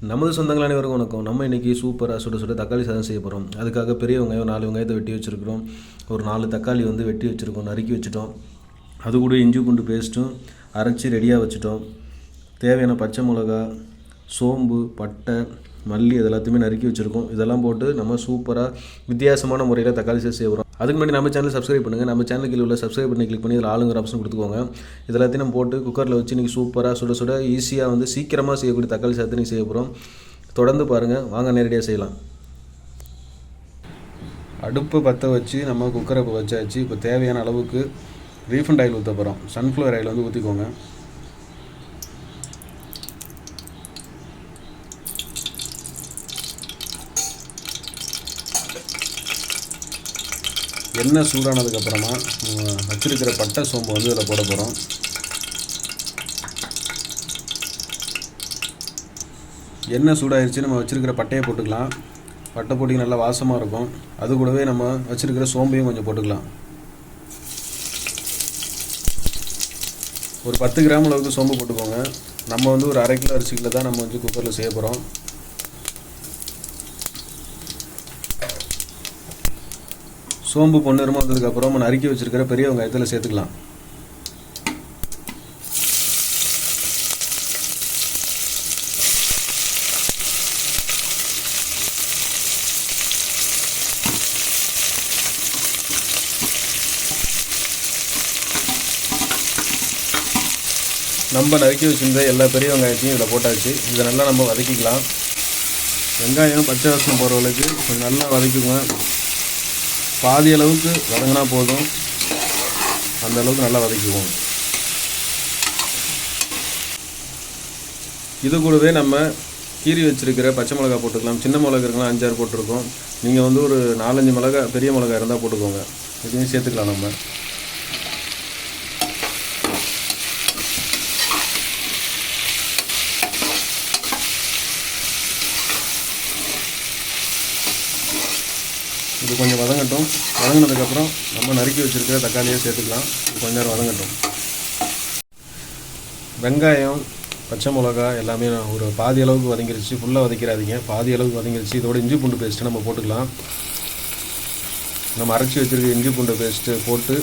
நமது சொந்தங்கள் அனைவருக்கும் வணக்கம். நம்ம இன்றைக்கி சூப்பராக சுட சுட தக்காளி சாதம் செய்ய போகிறோம். அதுக்காக பெரிய வெங்காயம் 4 வெங்காயத்தை வெட்டி வச்சுருக்கிறோம். ஒரு 4 தக்காளி வெட்டி வச்சுருக்கோம், நறுக்கி வச்சுட்டோம். அது கூட இஞ்சி பூண்டு பேஸ்ட்டும் அரைச்சி ரெடியாக வச்சுட்டோம். தேவையான பச்சை மிளகா, சோம்பு, பட்டை, மல்லி எல்லாத்தையுமே நறுக்கி வச்சுருக்கோம். இதெல்லாம் போட்டு நம்ம சூப்பராக வித்தியாசமான முறையில் தக்காளி சாதம் செய்ய போகிறோம். அதுக்கு முன்னாடி நம்ம சேனல் சப்ஸ்கிரைப் பண்ணுங்கள். நம்ம சேனலுக்கு உள்ள சப்ஸ்கிரைப் பண்ணி கிளிக் பண்ணி இதில் ஆளுங்கிற ஆப்ஷன் கொடுத்துக்கோங்க. இதெல்லாத்தையும் நம்ம போட்டு குக்கரில் வச்சு இன்றைக்கி சூப்பராக சுட சுட ஈஸியாக சீக்கிரமாக செய்யக்கூடிய தக்காளி சாதத்தை நீங்கள் செய்ய போகிறோம். தொடர்ந்து பாருங்கள், வாங்க நேரடியாக செய்யலாம். அடுப்பை பற்ற வச்சு நம்ம குக்கரை இப்போ வச்சாச்சு. இப்போ தேவையான அளவுக்கு ரீஃபண்ட் ஆயில் ஊற்ற போகிறோம். சன்ஃப்ளவர் ஆயில் ஊற்றிக்கோங்க. எண்ணெய் சூடானதுக்கப்புறமா வச்சுருக்கிற பட்டை சோம்பு இதில் போட போகிறோம். எண்ணெய் சூடாகிடுச்சு, நம்ம வச்சுருக்கிற பட்டையை போட்டுக்கலாம். பட்டை போட்டிங்க நல்லா வாசமாக இருக்கும். அது கூடவே நம்ம வச்சுருக்கிற சோம்பையும் கொஞ்சம் போட்டுக்கலாம். ஒரு 10 கிராம் அளவுக்கு சோம்பு போட்டுக்கோங்க. நம்ம ஒரு 1/2 கிலோ அரிசிக்கில் தான் நம்ம குக்கரில் செய்ய போகிறோம். சோம்பு பொன்னிறமாக வந்ததுக்கப்புறம் நம்ம நறுக்கி வச்சுருக்கிற பெரிய வெங்காயத்தில் சேர்த்துக்கலாம். நம்ம நறுக்கி வச்சுருந்த எல்லா பெரிய வெங்காயத்தையும் இதில் போட்டாச்சு. இதை நல்லா நம்ம வதக்கிக்கலாம். வெங்காயம் பச்சை வாசனை போகிறவங்களுக்கு கொஞ்சம் நல்லா வதக்கிக்குவோம். பாதி அளவுக்கு வதங்கினா போதும், அந்த அளவுக்கு நல்லா வதக்கிக்குவோம். இது கூடவே நம்ம கீரி வச்சுருக்கிற பச்சை மிளகா போட்டுக்கலாம். சின்ன மிளகா இருக்கலாம், 5-6 போட்டிருக்கோம். நீங்கள் ஒரு 4-5 மிளகா பெரிய மிளகா இருந்தால் போட்டுக்கோங்க. இதையும் சேர்த்துக்கலாம். நம்ம இது கொஞ்சம் வதங்கட்டும். வதங்கினதுக்கப்புறம் நம்ம நறுக்கி வச்சுருக்கிற தக்காளியை சேர்த்துக்கலாம். இது கொஞ்சம் நேரம் வதங்கட்டும். வெங்காயம், பச்சை மிளகா எல்லாமே ஒரு பாதி அளவுக்கு வதங்கிருச்சு. ஃபுல்லாக வதக்கிறாதீங்க, பாதி அளவுக்கு வதங்கிருச்சு. இதோட இஞ்சி பூண்டு பேஸ்ட்டு நம்ம போட்டுக்கலாம். நம்ம அரைச்சி வச்சுருக்க இஞ்சி பூண்டு பேஸ்ட்டு போட்டு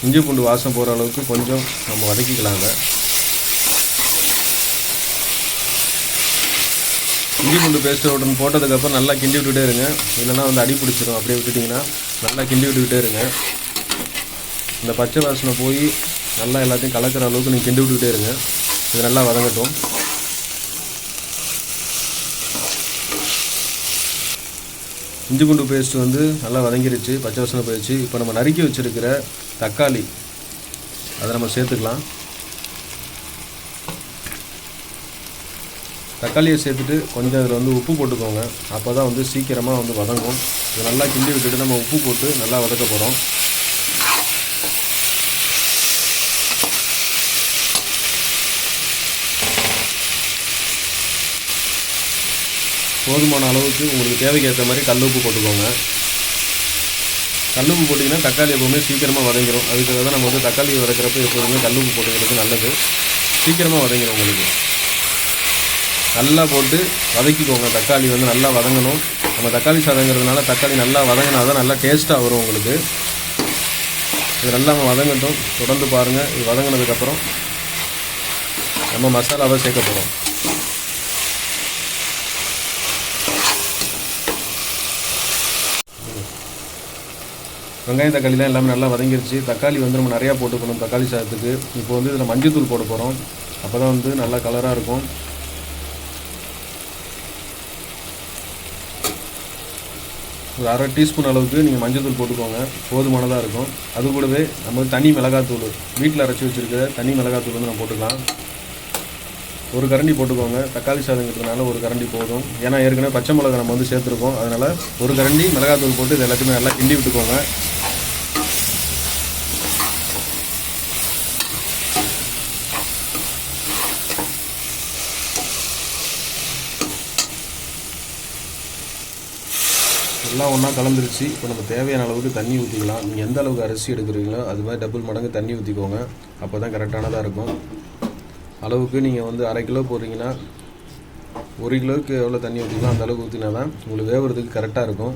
இஞ்சி பூண்டு வாசம் போகிற அளவுக்கு கொஞ்சம் நம்ம வதக்கிக்கலாங்க. இஞ்சி பூண்டு பேஸ்ட்டு போட்டதுக்கப்புறம் நல்லா கிண்டி விட்டுகிட்டே இருங்க. இல்லைனா அடி பிடிச்சிடும். அப்படியே விட்டுட்டிங்கன்னா நல்லா கிண்டி விட்டுக்கிட்டே இருங்க. இந்த பச்சை வாசனை போய் நல்லா எல்லாத்தையும் கலக்கிற அளவுக்கு நீங்கள் கிண்டி விட்டுக்கிட்டே இருங்க. இது நல்லா வதங்கட்டும். இஞ்சி பூண்டு பேஸ்ட்டு நல்லா வதங்கிருச்சு, பச்சை வாசனை போயிடுச்சு. இப்போ நம்ம நறுக்கி வச்சுருக்கிற தக்காளி அதை நம்ம சேர்த்துக்கலாம். தக்காளியை சேர்த்துட்டு கொஞ்சம் அதில் உப்பு போட்டுக்கோங்க. அப்போ தான் சீக்கிரமாக வதங்கும். இது நல்லா கிண்டி விட்டுட்டு நம்ம உப்பு போட்டு நல்லா வதக்க போகிறோம். போதுமான அளவுக்கு உங்களுக்கு தேவைக்கு ஏற்ற மாதிரி கல் உப்பு போட்டுக்கோங்க. கல் உப்பு போட்டிங்கன்னா தக்காளி எப்போவுமே சீக்கிரமாக வதங்கிடும். அதுக்காக தான் நம்ம தக்காளி வதக்கிறப்ப எப்போதுமே கல் உப்பு போட்டுக்கிறது நல்லது. சீக்கிரமாக வதங்கிடும். உங்களுக்கு நல்லா போட்டு வதக்கிக்கோங்க. தக்காளி நல்லா வதங்கணும். நம்ம தக்காளி சாதங்கிறதுனால தக்காளி நல்லா வதங்கினா தான் நல்லா டேஸ்ட்டாக வரும் உங்களுக்கு. இது நல்லா வதங்கட்டும். தொடர்ந்து பாருங்கள். இது வதங்கினதுக்கப்புறம் நம்ம மசாலாவை சேர்க்க போகிறோம். வெங்காயம் தக்காளி தான் எல்லாமே நல்லா வதங்கிருச்சு. தக்காளி நம்ம நிறையா போட்டுக்கணும் தக்காளி சாதத்துக்கு. இப்போ இதில் மஞ்சள்தூள் போட போகிறோம். அப்போ தான் நல்லா கலராக இருக்கும். ஒரு 1/2 டீஸ்பூன் அளவுக்கு நீங்கள் மஞ்சள்தூள் போட்டுக்கோங்க. போதுமானதாக இருக்கும். அது கூடவே நம்ம தனி மிளகாத்தூள், வீட்டில் அரைச்சி வச்சுருக்கிற தனி மிளகாத்தூள் நம்ம போட்டுக்கலாம். ஒரு கரண்டி போட்டுக்கோங்க. தக்காளி சாதங்கிறதுனால ஒரு கரண்டி போதும். ஏன்னா ஏற்கனவே பச்சை மிளகா நம்ம சேர்த்துருக்கோம். அதனால் ஒரு கரண்டி மிளகாத்தூள் போட்டு இது எல்லாத்தையுமே நல்லா கிண்டி விட்டுக்கோங்க. எல்லாம் ஒன்றா கலந்துருச்சு. இப்போ நம்ம தேவையான அளவுக்கு தண்ணி ஊற்றிக்கலாம். நீங்கள் எந்த அளவுக்கு அரிசி எடுக்கிறீங்களோ அது மாதிரி டபுள் மடங்கு தண்ணி ஊற்றிக்கோங்க. அப்போ தான் கரெக்டானதாக இருக்கும். அளவுக்கு நீங்கள் 1/2 கிலோ போடுறீங்கன்னா 1 கிலோவுக்கு எவ்வளோ தண்ணி ஊற்றிக்கலாம் அந்த அளவுக்கு ஊற்றினா தான் உங்களுக்கு வேவுறதுக்கு கரெக்டாக இருக்கும்.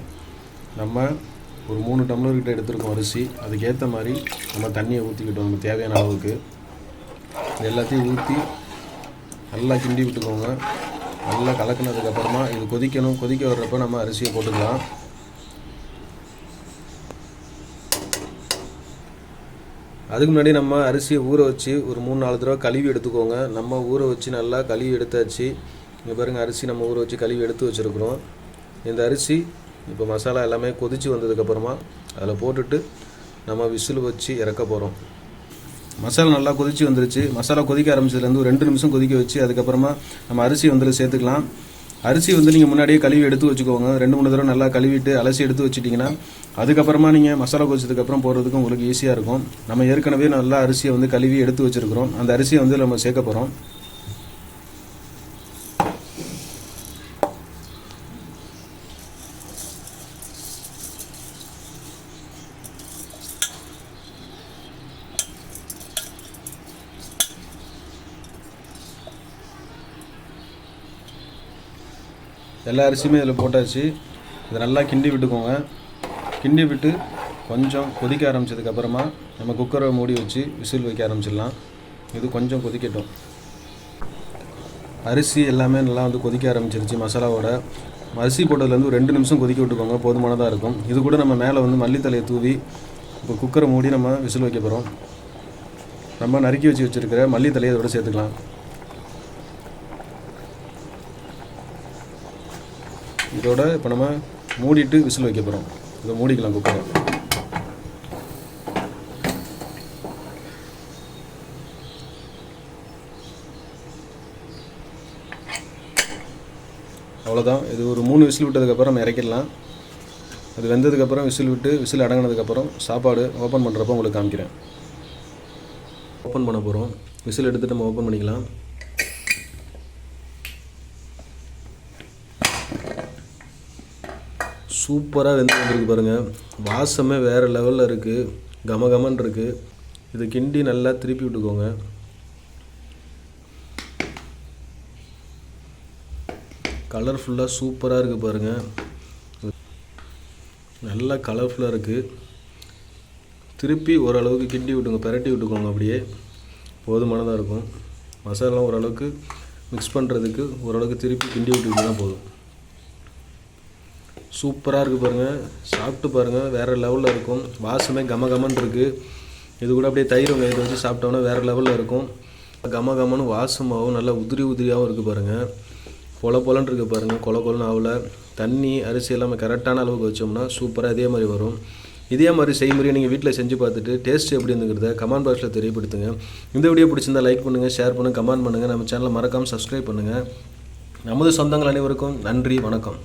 நம்ம ஒரு 3 டம்ளர்கிட்ட எடுத்துருக்கோம் அரிசி. அதுக்கேற்ற மாதிரி நம்ம தண்ணியை ஊற்றிக்கிட்டோம் நம்ம தேவையான அளவுக்கு. எல்லாத்தையும் ஊற்றி நல்லா கிண்டி விட்டுக்கோங்க. நல்லா கலக்கினதுக்கப்புறமா இது கொதிக்கணும். கொதிக்க வர்றப்போ நம்ம அரிசியை போட்டுக்கலாம். அதுக்கு முன்னாடி நம்ம அரிசியை ஊற வச்சு ஒரு 3-4 தடவை கழுவி எடுத்துக்கோங்க. நம்ம ஊற வச்சு நல்லா கழுவி எடுத்தாச்சு. இங்கே பாருங்கள், அரிசி நம்ம ஊற வச்சு கழுவி எடுத்து வச்சுருக்குறோம். இந்த அரிசி இப்போ மசாலா எல்லாமே கொதித்து வந்ததுக்கப்புறமா அதில் போட்டுட்டு நம்ம விசில் வச்சு இறக்க போகிறோம். மசாலா நல்லா கொதித்து வந்துருச்சு. மசாலா கொதிக்க ஆரம்பிச்சதுலேருந்து ஒரு 2 நிமிஷம் கொதிக்க வச்சு அதுக்கப்புறமா நம்ம அரிசி சேர்த்துக்கலாம். அரிசி நீங்கள் முன்னாடியே கழுவி எடுத்து வச்சுக்கோங்க. 2-3 தடவை நல்லா கழுவிட்டு அலசி எடுத்து வச்சுட்டிங்கன்னா அதுக்கப்புறமா நீங்கள் மசாலா கொதிச்சதுக்கப்புறம் போடுறதுக்கு உங்களுக்கு ஈஸியாக இருக்கும். நம்ம ஏற்கனவே நல்லா அரிசியை கழுவி எடுத்து வச்சுருக்கிறோம். அந்த அரிசியை நம்ம சேர்க்க போகிறோம். எல்லா அரிசியுமே இதில் போட்டாச்சு. இதை நல்லா கிண்டி விட்டுக்கோங்க. கிண்டி விட்டு கொஞ்சம் கொதிக்க ஆரம்பித்ததுக்கப்புறமா நம்ம குக்கரை மூடி வச்சு விசில் வைக்க ஆரம்பிச்சிடலாம். இது கொஞ்சம் கொதிக்கட்டும். அரிசி எல்லாமே நல்லா கொதிக்க ஆரம்பிச்சிருச்சு. மசாலாவோட அரிசி போட்டதுலேருந்து ஒரு 2 நிமிஷம் கொதிக்க விட்டுக்கோங்க, போதுமானதாக இருக்கும். இது கூட நம்ம மேலே மல்லித்தலையை தூவி இப்போ குக்கரை மூடி நம்ம விசில் வைக்க போகிறோம். நம்ம நறுக்கி வச்சுருக்கிற மல்லித்தலையை இதோட சேர்த்துக்கலாம். இதோட இப்போ நம்ம மூடிட்டு விசில் வைக்க போகிறோம். இதை மூடிக்கலாம் குக்கரை. அவ்வளோதான். இது ஒரு 3 விசில் விட்டதுக்கப்புறம் நம்ம இறக்கிடலாம். அது வெந்ததுக்கப்புறம் விசில் அடங்கினதுக்கப்புறம் சாப்பாடு ஓப்பன் பண்ணுறப்போ உங்களுக்கு காமிக்கிறேன். ஓப்பன் பண்ண போகிறோம். விசில் எடுத்துகிட்டு நம்ம ஓப்பன் பண்ணிக்கலாம். சூப்பராக வெந்து வந்துருக்கு பாருங்கள். வாசமே வேறு லெவலில் இருக்குது. கமகமன் இருக்குது. இது கிண்டி நல்லா திருப்பி விட்டுக்கோங்க. கலர்ஃபுல்லாக சூப்பராக இருக்குது பாருங்கள். நல்லா கலர்ஃபுல்லாக இருக்குது. திருப்பி ஓரளவுக்கு கிண்டி விட்டுங்க, பிரட்டி விட்டுக்கோங்க. அப்படியே போதுமானதாக இருக்கும். மசாலாலாம் ஓரளவுக்கு மிக்ஸ் பண்ணுறதுக்கு ஓரளவுக்கு திருப்பி கிண்டி விட்டுக்கிட்டு தான் போதும். சூப்பராக இருக்குது பாருங்கள். சாப்பிட்டு பாருங்கள், வேறு லெவலில் இருக்கும். வாசமே கமகமன் இருக்குது. இது கூட அப்படியே தயிர் வெங்காயத்தை வச்சு சாப்பிட்டோன்னா வேறு லெவலில் இருக்கும். கமகமன்னு வாசமாகவும் நல்லா உதிரியாகவும் இருக்குது பாருங்கள். பொலன்னு இருக்குது பாருங்கள். கொலன்னு ஆகல. தண்ணி அரிசி எல்லாமே கரெக்டான அளவுக்கு வச்சோம்னா சூப்பராக இதே மாதிரி வரும். இதே மாதிரி செய்முறையை நீங்கள் வீட்டில் செஞ்சு பார்த்துட்டு டேஸ்ட் எப்படி இருந்துங்கிறத கமெண்ட் பாக்ஸில் தெரியப்படுத்துங்க. இந்த வீடியோ பிடிச்சிருந்தா லைக் பண்ணுங்கள், ஷேர் பண்ணுங்கள், கமெண்ட் பண்ணுங்கள். நம்ம சேனலை மறக்காமல் சப்ஸ்கிரைப் பண்ணுங்கள். நமது சொந்தங்கள் அனைவருக்கும் நன்றி, வணக்கம்.